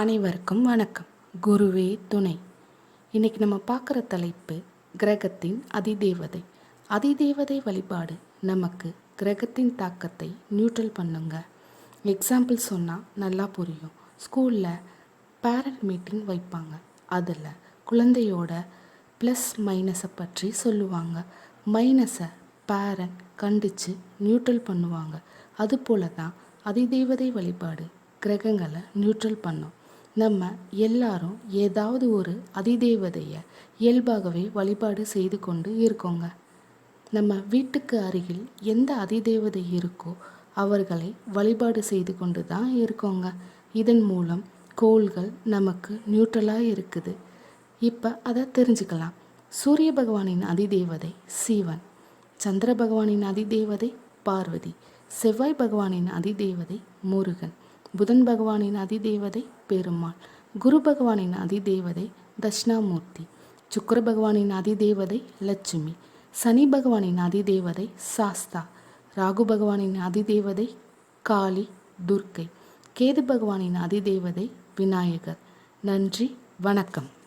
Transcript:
அனைவருக்கும் வணக்கம். குருவே துணை. இன்னைக்கு நம்ம பார்க்குற தலைப்பு கிரகத்தின் அதிதேவதை. அதிதேவதை வழிபாடு நமக்கு கிரகத்தின் தாக்கத்தை நியூட்ரல் பண்ணுங்க. எக்ஸாம்பிள் சொன்னால் நல்லா புரியும். ஸ்கூலில் பேரண்ட் மீட்டிங் வைப்பாங்க. அதில் குழந்தையோட ப்ளஸ் மைனஸை பற்றி சொல்லுவாங்க. மைனஸை பேரண்ட் கண்டித்து நியூட்ரல் பண்ணுவாங்க. அதுபோல தான் அதிதேவதை வழிபாடு கிரகங்களை நியூட்ரல் பண்ணும். நம்ம எல்லாரும் ஏதாவது ஒரு அதிதேவதையை இயல்பாகவே வழிபாடு செய்து கொண்டு இருக்கோங்க. நம்ம வீட்டுக்கு அருகில் எந்த அதிதேவதை இருக்கோ அவர்களை வழிபாடு செய்து கொண்டு தான் இருக்கோங்க. இதன் மூலம் கோள்கள் நமக்கு நியூட்ரலாக இருக்குது. இப்போ அதை தெரிஞ்சுக்கலாம். சூரிய பகவானின் அதிதேவதை சிவன், சந்திர பகவானின் அதிதேவதை பார்வதி, செவ்வாய் பகவானின் அதிதேவதை முருகன், புதன் பகவானின் அதிதேவதை பெருமாள், குரு பகவானின் அதிதேவதை தட்சிணாமூர்த்தி, சுக்கிர பகவானின் அதிதேவதை லட்சுமி, சனி பகவானின் அதிதேவதை சாஸ்தா, ராகு பகவானின் அதிதேவதை காளி துர்க்கை, கேது பகவானின் அதிதேவதை விநாயகர். நன்றி, வணக்கம்.